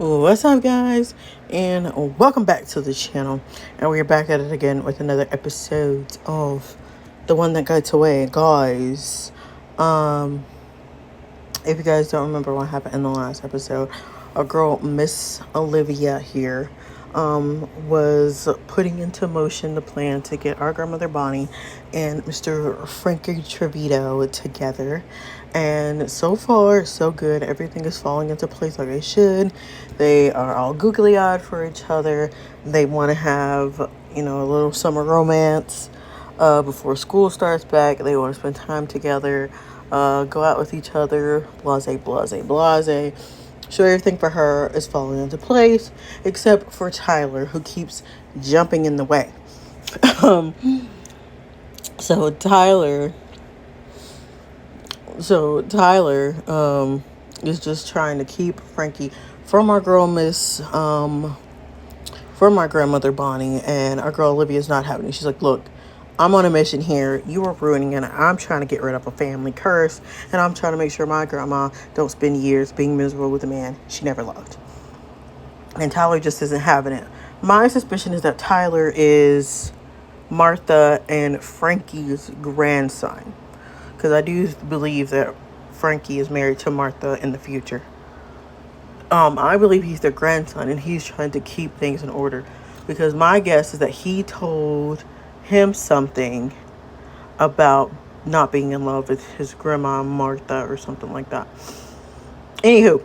What's up, guys, and welcome back to the channel. And we're back at it again with another episode of The One That Got Away. Guys, if you guys don't remember what happened in the last episode, a girl, Miss Olivia here, was putting into motion the plan to get our grandmother Bonnie and Mr. Frankie Trevito together. And so far, so good. Everything is falling into place like it should. They are all googly eyed for each other. They want to have, a little summer romance before school starts back. They want to spend time together, go out with each other, blase, blase, blase. So everything for her is falling into place, except for Tyler, who keeps jumping in the way. So Tyler is just trying to keep Frankie from our girl from our grandmother Bonnie, and our girl Olivia is not having it. She's like, look, I'm on a mission here. You are ruining it. I'm trying to get rid of a family curse, and I'm trying to make sure my grandma don't spend years being miserable with a man she never loved. And Tyler just isn't having it. My suspicion is that Tyler is Martha and Frankie's grandson, because I do believe that Frankie is married to Martha in the future. I believe he's their grandson, and he's trying to keep things in order, because my guess is that he told him something about not being in love with his grandma Martha or something like that. Anywho,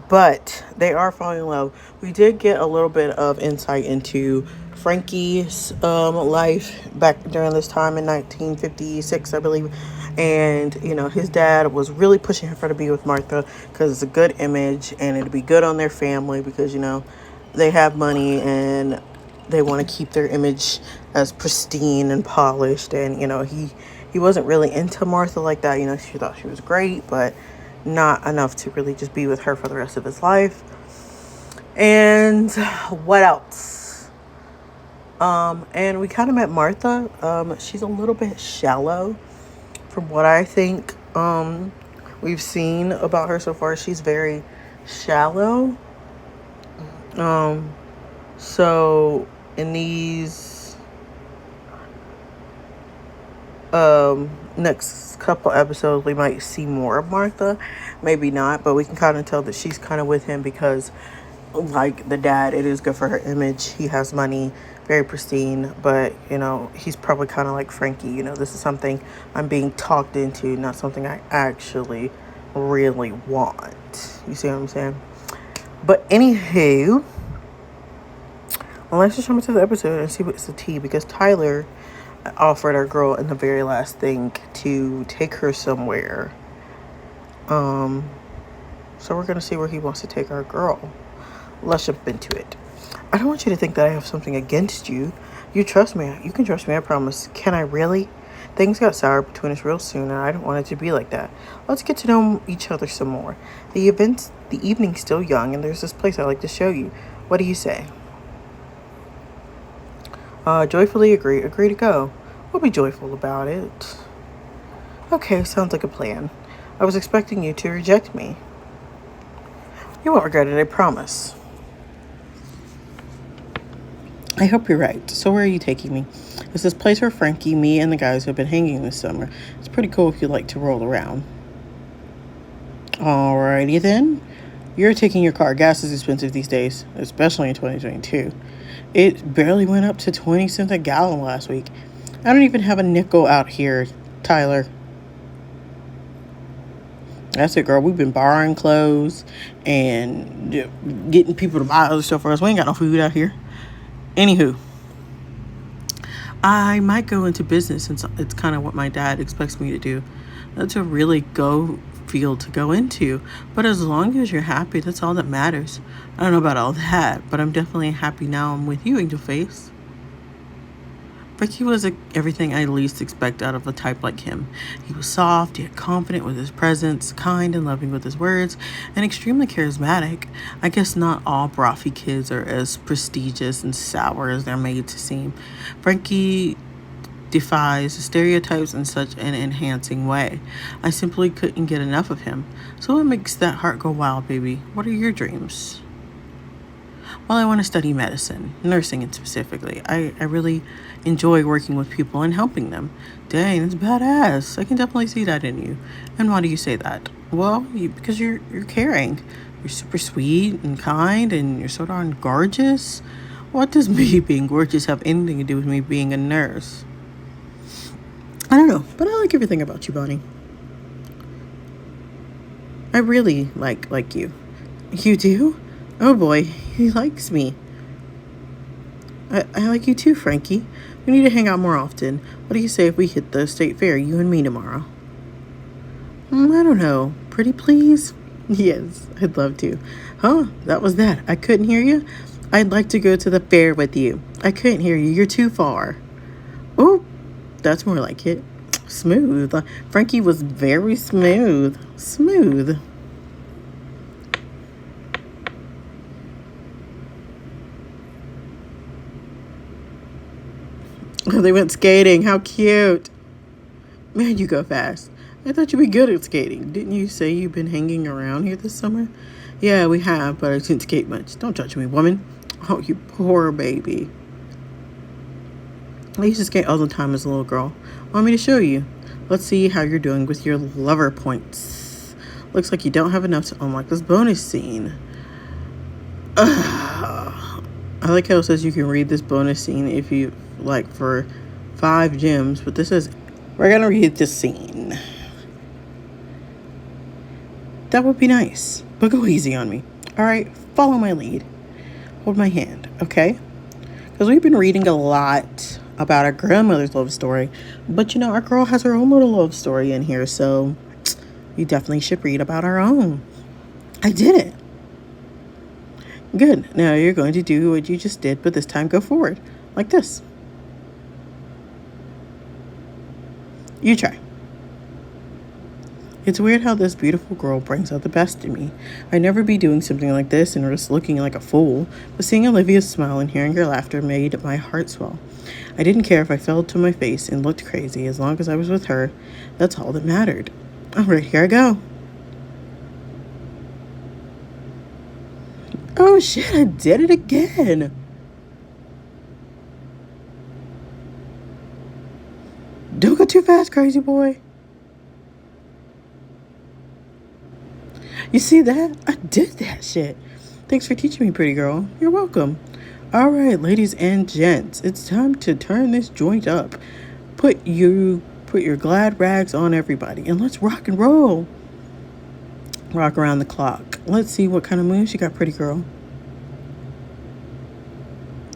but they are falling in love. We did get a little bit of insight into Frankie's life back during this time in 1956, I believe. And, his dad was really pushing her to be with Martha because it's a good image and it'd be good on their family because, they have money and they want to keep their image as pristine and polished. And, he wasn't really into Martha like that. She thought she was great, but not enough to really just be with her for the rest of his life. And what else? And we kind of met Martha. She's a little bit shallow from what I think we've seen about her so far. She's very shallow. So in these next couple episodes, we might see more of Martha, maybe not, but we can kind of tell that she's kind of with him because, like the dad, it is good for her image. He has money, very pristine, but he's probably kind of like Frankie. This is something I'm being talked into, not something I actually really want. You see what I'm saying? But anywho, let's just jump into the episode and see what's the tea, because Tyler offered our girl in the very last thing to take her somewhere. So we're gonna see where he wants to take our girl. Let's jump into it. I don't want you to think that I have something against you. You trust me. You can trust me, I promise. Can I really? Things got sour between us real soon, and I don't want it to be like that. Let's get to know each other some more. The evening's still young, and there's this place I'd like to show you. What do you say? Joyfully agree to go. We'll be joyful about it. Okay, sounds like a plan. I was expecting you to reject me. You won't regret it, I promise. I hope you're right. So where are you taking me? It's this place where Frankie, me, and the guys have been hanging this summer. It's pretty cool if you'd like to roll around. Alrighty then. You're taking your car. Gas is expensive these days, especially in 2022. It barely went up to 20 cents a gallon last week. I don't even have a nickel out here, Tyler. That's it, girl. We've been borrowing clothes and getting people to buy other stuff for us. We ain't got no food out here. Anywho, I might go into business since it's kind of what my dad expects me to do. That's a really go field to go into. But as long as you're happy, that's all that matters. I don't know about all that, but I'm definitely happy now I'm with you, Angel Face. Frankie was everything I least expect out of a type like him. He was soft, yet confident with his presence, kind and loving with his words, and extremely charismatic. I guess not all Brofy kids are as prestigious and sour as they're made to seem. Frankie defies stereotypes in such an enhancing way. I simply couldn't get enough of him. So what makes that heart go wild, baby? What are your dreams? Well, I want to study medicine, nursing specifically. I really enjoy working with people and helping them. Dang, that's badass. I can definitely see that in you. And why do you say that? Well, because you're caring. You're super sweet and kind, and you're so darn gorgeous. What does me being gorgeous have anything to do with me being a nurse? I don't know, but I like everything about you, Bonnie. I really like you. You do? Oh boy, he likes me. I like you too, Frankie. We need to hang out more often. What do you say if we hit the state fair, you and me tomorrow? I don't know. Pretty please? Yes, I'd love to. Huh? That was that. I couldn't hear you? I'd like to go to the fair with you. I couldn't hear you. You're too far. Oh, that's more like it. Smooth. Frankie was very smooth. Smooth. Oh, they went skating. How cute. Man, you go fast. I thought you'd be good at skating. Didn't you say you've been hanging around here this summer? Yeah, we have, but I didn't skate much. Don't judge me, woman. Oh, you poor baby. I used to skate all the time as a little girl. Want me to show you? Let's see how you're doing with your lover points. Looks like you don't have enough to unlock this bonus scene. Ugh. I like how it says you can read this bonus scene if you like for 5 gems, but this says we're gonna read this scene. That would be nice, but go easy on me. All right, follow my lead. Hold my hand, okay? Because we've been reading a lot about our grandmother's love story, but our girl has her own little love story in here, so you definitely should read about our own. I did it. Good. Now you're going to do what you just did, but this time go forward, like this. You try. It's weird how this beautiful girl brings out the best in me. I'd never be doing something like this and risk looking like a fool, but seeing Olivia's smile and hearing her laughter made my heart swell. I didn't care if I fell to my face and looked crazy as long as I was with her. That's all that mattered. All right, here I go. Oh shit, I did it again. Don't go too fast, crazy boy. You see that? I did that shit. Thanks for teaching me, pretty girl. You're welcome. All right, ladies and gents, it's time to turn this joint up. Put your glad rags on, everybody, and let's rock and roll. Rock around the clock. Let's see what kind of moves you got, pretty girl.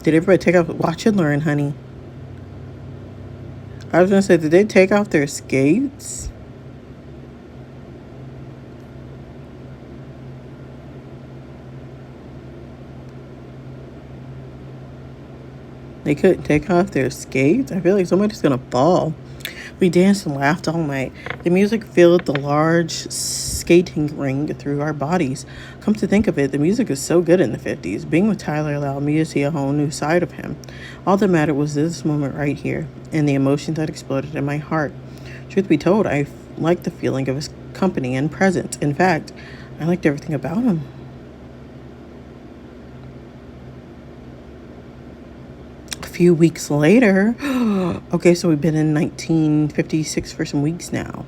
Did everybody take off? Watch and learn, honey. I was gonna say, did they take off their skates? They couldn't take off their skates? I feel like somebody's gonna fall. We danced and laughed all night. The music filled the large skating ring through our bodies. Come to think of it, the music is so good in the 50s. Being with Tyler allowed me to see a whole new side of him. All that mattered was this moment right here, and the emotion that exploded in my heart. Truth be told, I liked the feeling of his company and presence. In fact, I liked everything about him. Few weeks later. Okay, so we've been in 1956 for some weeks now.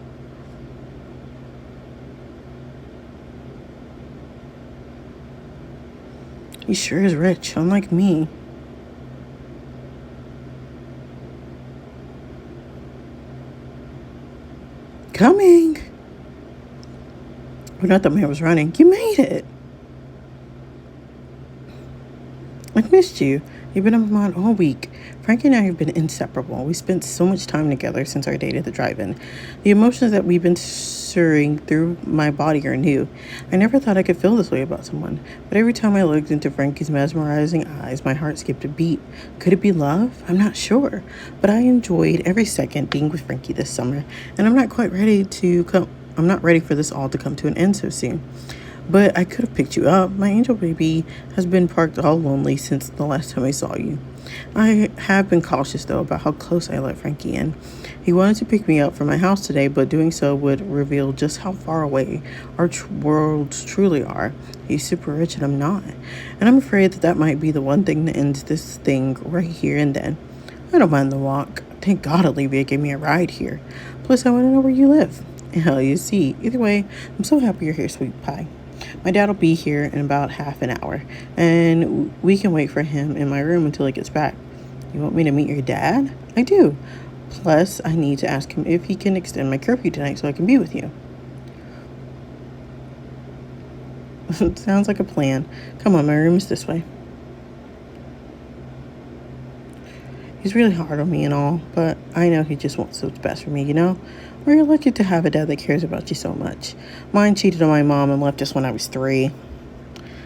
He sure is rich, unlike me. Coming. Well, not that man was running. You made it. I've missed you. You've been on my mind all week. Frankie and I have been inseparable. We spent so much time together since our date at the drive-in. The emotions that we've been stirring through my body are new. I never thought I could feel this way about someone, but every time I looked into Frankie's mesmerizing eyes, my heart skipped a beat. Could it be love? I'm not sure, but I enjoyed every second being with Frankie this summer, and I'm not ready for this all to come to an end so soon. But I could have picked you up. My angel baby has been parked all lonely since the last time I saw you. I have been cautious, though, about how close I let Frankie in. He wanted to pick me up from my house today, but doing so would reveal just how far away our worlds truly are. He's super rich and I'm not. And I'm afraid that might be the one thing that ends this thing right here and then. I don't mind the walk. Thank God Olivia gave me a ride here. Plus, I want to know where you live. Hell, you see. Either way, I'm so happy you're here, sweet pie. My dad will be here in about half an hour, and we can wait for him in my room until he gets back. You want me to meet your dad? I do. Plus, I need to ask him if he can extend my curfew tonight so I can be with you. Sounds like a plan. Come on, my room is this way. He's really hard on me and all, but I know he just wants what's best for me, you know? We're lucky to have a dad that cares about you so much. Mine cheated on my mom and left us when I was 3.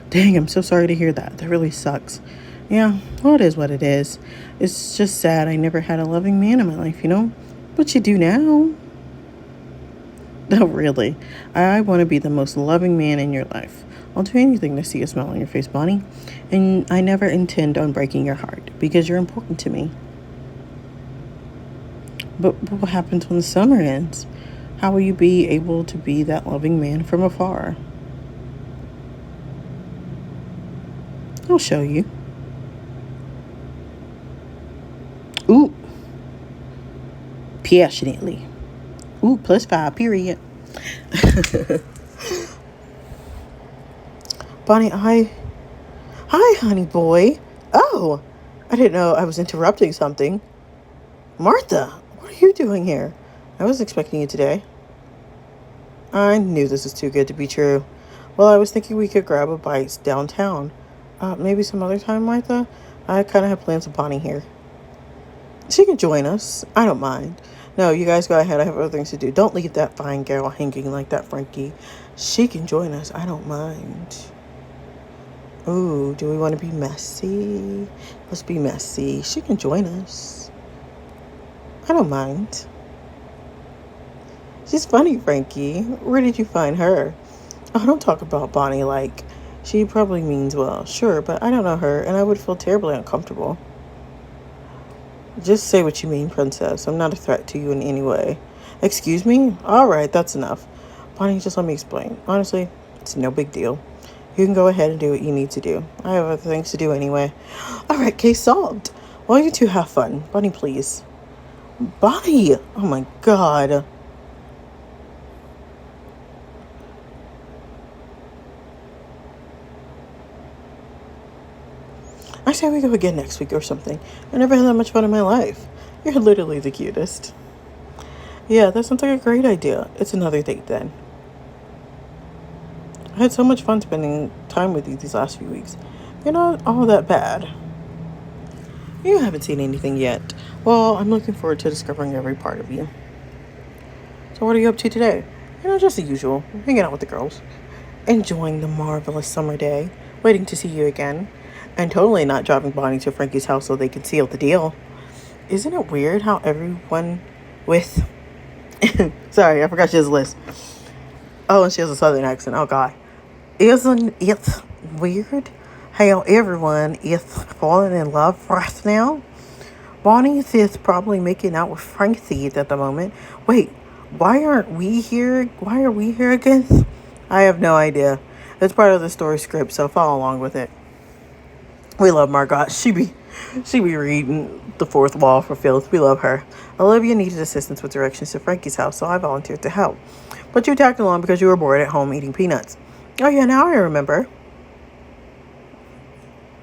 Dang, I'm so sorry to hear that. That really sucks. Yeah, well, it is what it is. It's just sad I never had a loving man in my life, you know? But you do now. No, really. I want to be the most loving man in your life. I'll do anything to see a smile on your face, Bonnie. And I never intend on breaking your heart because you're important to me. But what happens when the summer ends? How will you be able to be that loving man from afar? I'll show you. Ooh. Passionately. Ooh, +5, period. Bonnie, Hi, honey boy. Oh, I didn't know I was interrupting something. Martha, what are you doing here? I was expecting you today. I knew this was too good to be true. Well, I was thinking we could grab a bite downtown. Maybe some other time, Martha? I kind of have plans with Bonnie here. She can join us. I don't mind. No, you guys go ahead. I have other things to do. Don't leave that fine girl hanging like that, Frankie. She can join us. I don't mind. Ooh, do we want to be messy? Let's be messy. She can join us. I don't mind. She's funny, Frankie. Where did you find her? Oh, don't talk about Bonnie like she probably means well. Sure, but I don't know her, and I would feel terribly uncomfortable. Just say what you mean, princess. I'm not a threat to you in any way. Excuse me? All right, that's enough. Bonnie, just let me explain. Honestly, it's no big deal. You can go ahead and do what you need to do. I have other things to do anyway. All right, case solved. Well, you two have fun. Bonnie, please. Bonnie! Oh, my God. I say we go again next week or something. I never had that much fun in my life. You're literally the cutest. Yeah, that sounds like a great idea. It's another date then. I had so much fun spending time with you these last few weeks. You're not all that bad. You haven't seen anything yet. Well, I'm looking forward to discovering every part of you. So what are you up to today? Just the usual. Hanging out with the girls. Enjoying the marvelous summer day. Waiting to see you again. And totally not driving Bonnie to Frankie's house so they can seal the deal. Isn't it weird how everyone with... Sorry, I forgot she has a list. Oh, and she has a southern accent. Oh, God. Isn't it weird how everyone is falling in love right now? Bonnie is probably making out with Frankie at the moment. Wait, why aren't we here? Why are we here again? I have no idea. It's part of the story script, so follow along with it. We love Margot. She be reading the fourth wall for filth. We love her. Olivia needed assistance with directions to Frankie's house, so I volunteered to help. But you tagged along because you were bored at home eating peanuts. Oh yeah, now I remember.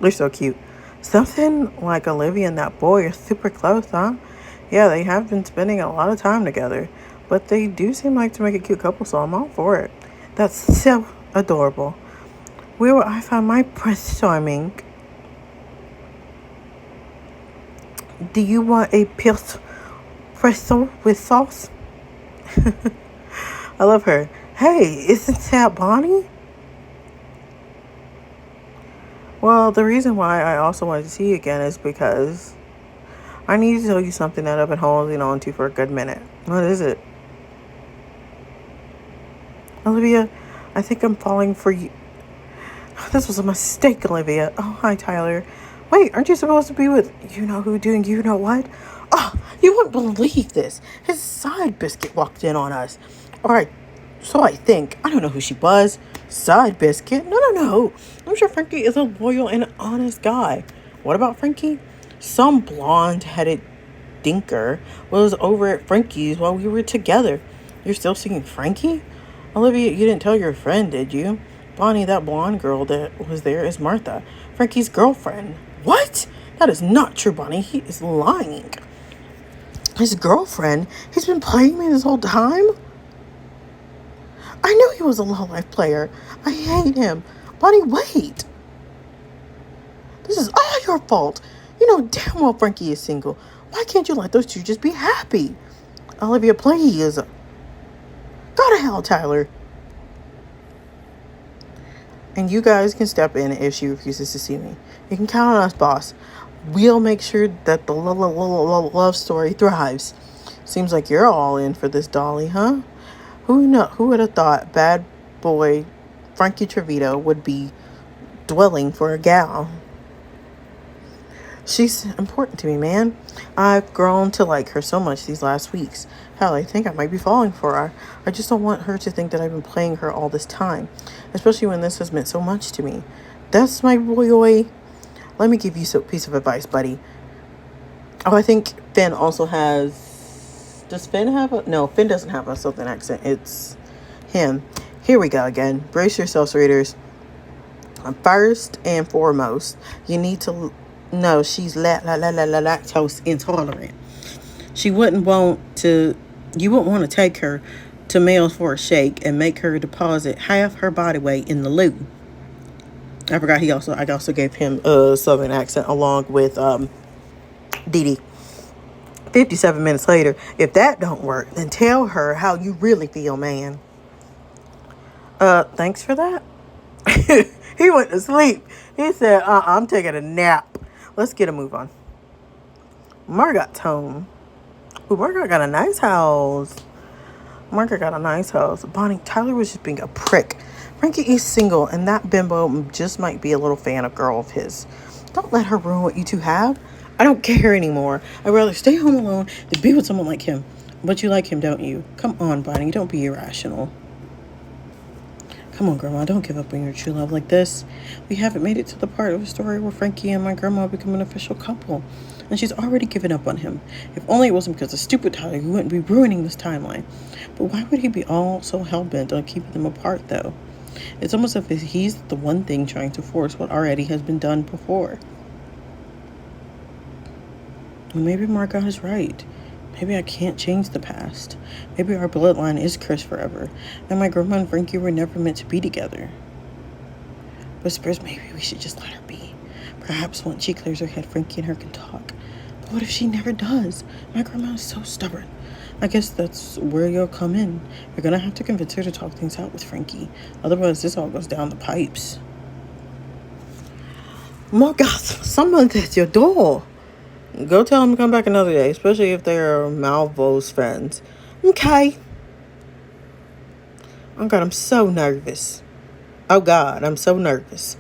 They're so cute. Something like Olivia and that boy are super close, huh? Yeah, they have been spending a lot of time together. But they do seem like to make a cute couple, so I'm all for it. That's so adorable. Where will I find my Prince Charming? Do you want a pretzel with sauce? I love her. Hey, isn't that Bonnie? Well, the reason why I also wanted to see you again is because I need to tell you something that I've been holding on to for a good minute. What is it? Olivia, I think I'm falling for you. This was a mistake, Olivia. Oh, hi, Tyler. Wait, aren't you supposed to be with you know who doing you know what? Oh, you wouldn't believe this. His side biscuit walked in on us. Alright, so I think. I don't know who she was. Side biscuit? No. I'm sure Frankie is a loyal and honest guy. What about Frankie? Some blonde headed dinker was over at Frankie's while we were together. You're still seeing Frankie? Olivia, you didn't tell your friend, did you? Bonnie, that blonde girl that was there is Martha, Frankie's girlfriend. What? That is not true, Bonnie. He is lying. His girlfriend? He's been playing me this whole time? I knew he was a low-life player. I hate him. Bonnie, wait. This is all your fault. You know damn well Frankie is single. Why can't you let those two just be happy? Olivia, please. Go to hell, Tyler. And you guys can step in if she refuses to see me. You can count on us, boss. We'll make sure that the love story thrives. Seems like you're all in for this, Dolly, huh? Who would have thought bad boy Frankie Trevito would be dwelling for a gal? She's important to me, man. I've grown to like her so much these last weeks. Hell, I think I might be falling for her. I just don't want her to think that I've been playing her all this time, especially when this has meant so much to me. That's my boy. Let me give you a piece of advice, buddy. Oh, I think Finn also has... Does Finn have a... No, Finn doesn't have a Southern accent. It's him. Here we go again. Brace yourselves, readers. First and foremost, you need to know she's lactose intolerant. You wouldn't want to take her to Mel's for a shake and make her deposit half her body weight in the loo. I forgot I also gave him a Southern accent along with Dee Dee. 57 minutes later, if that don't work, then tell her how you really feel, man. Thanks for that. He went to sleep. He said, I'm taking a nap. Let's get a move on. Margot's home. Ooh, Margot got a nice house. Bonnie, Tyler was just being a prick. Frankie is single, and that bimbo just might be a little fan of girl of his. Don't let her ruin what you two have. I don't care anymore. I'd rather stay home alone than be with someone like him. But you like him, don't you? Come on, Bonnie, don't be irrational. Come on, Grandma, don't give up on your true love like this. We haven't made it to the part of the story where Frankie and my grandma become an official couple. And she's already given up on him. If only it wasn't because of stupid Tyler, who wouldn't be ruining this timeline. But why would he be all so hell-bent on keeping them apart, though? It's almost as if he's the one thing trying to force what already has been done before. Well, maybe Margot is right. Maybe I can't change the past. Maybe our bloodline is cursed forever, and my grandma and Frankie were never meant to be together. Whispers, maybe we should just let her be. Perhaps once she clears her head, Frankie and her can talk. But what if she never does? My grandma is so stubborn. I guess that's where you'll come in. You're gonna have to convince her to talk things out with Frankie. Otherwise, this all goes down the pipes. Margot, someone's at your door. Go tell them to come back another day, especially if they're Malvo's friends. Okay. Oh, God, I'm so nervous. Oh, God, I'm so nervous.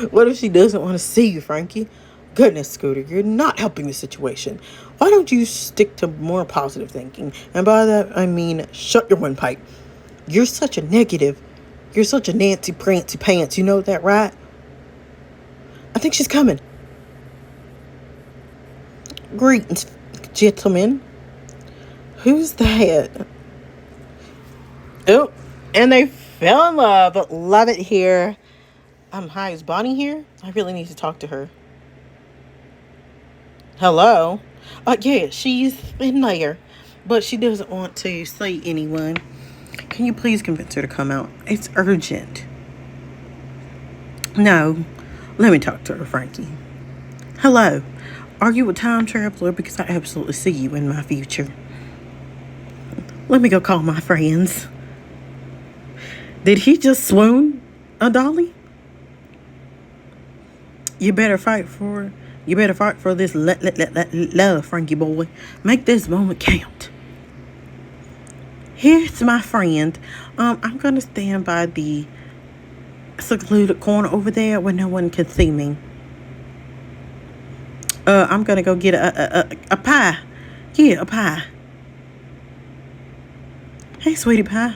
What if she doesn't want to see you, Frankie? Goodness, Scooter, you're not helping the situation. Why don't you stick to more positive thinking? And by that, I mean, shut your windpipe. You're such a negative. You're such a Nancy Prancy Pants. You know that, right? I think she's coming. Greetings, gentlemen. Who's that? Oh, and they fell in love. Love it here. Hi, is Bonnie here? I really need to talk to her. Hello? Yeah, she's in there, but she doesn't want to see anyone. Can you please convince her to come out? It's urgent. No, let me talk to her, Frankie. Hello. Are you a time traveler? Because I absolutely see you in my future. Let me go call my friends. Did he just swoon, Dolly? You better fight for this love, Frankie boy. Make this moment count. Here's my friend. I'm gonna stand by the secluded corner over there where no one can see me. I'm gonna go get a pie. Yeah, a pie. Hey, sweetie pie.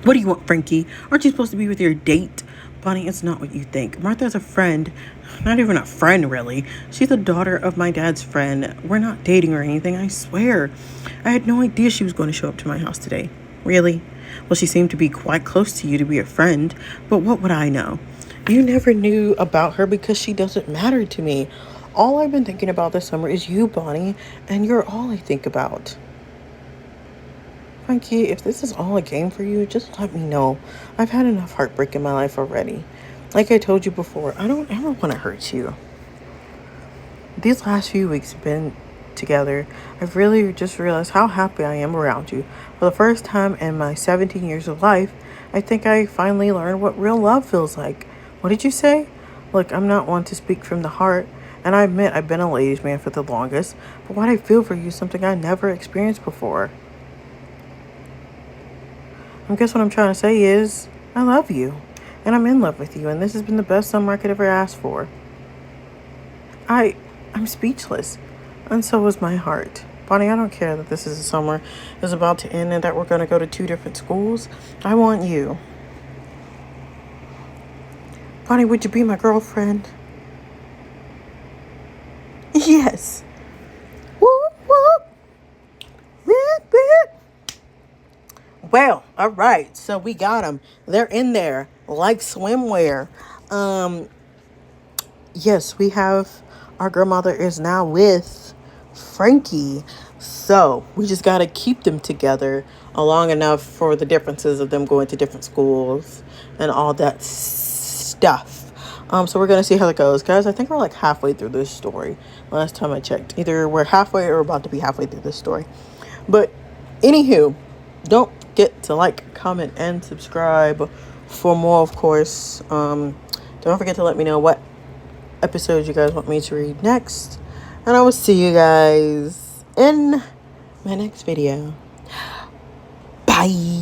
What do you want, Frankie? Aren't you supposed to be with your date? Bonnie, it's not what you think. Martha's a friend. Not even a friend, really. She's the daughter of my dad's friend. We're not dating or anything, I swear. I had no idea she was going to show up to my house today. Really? Well, she seemed to be quite close to you to be a friend, but what would I know? You never knew about her because she doesn't matter to me. All I've been thinking about this summer is you, Bonnie, and you're all I think about. Frankie, if this is all a game for you, just let me know. I've had enough heartbreak in my life already. Like I told you before, I don't ever want to hurt you. These last few weeks have been together. I've really just realized how happy I am around you. For the first time in my 17 years of life, I think I finally learned what real love feels like. What did you say? Look, I'm not one to speak from the heart, and I admit I've been a ladies' man for the longest, but what I feel for you is something I never experienced before. I guess what I'm trying to say is, I love you, and I'm in love with you, and this has been the best summer I could ever ask for. I'm speechless, and so is my heart. Bonnie, I don't care that this is a summer is about to end and that we're going to go to 2 different schools. I want you. Bonnie, would you be my girlfriend? Yes. Whoop, whoop. Whoop, whoop. Well, all right. So we got them. They're in there like swimwear. Yes, we have our grandmother is now with Frankie. So we just got to keep them together long enough for the differences of them going to different schools and all that stuff. So we're going to see how that goes. Guys, I think we're like halfway through this story. Last time I checked. Either we're halfway or about to be halfway through this story. But anywho, don't forget to like, comment, and subscribe for more, of course. Don't forget to let me know what episodes you guys want me to read next. And I will see you guys in my next video. Bye.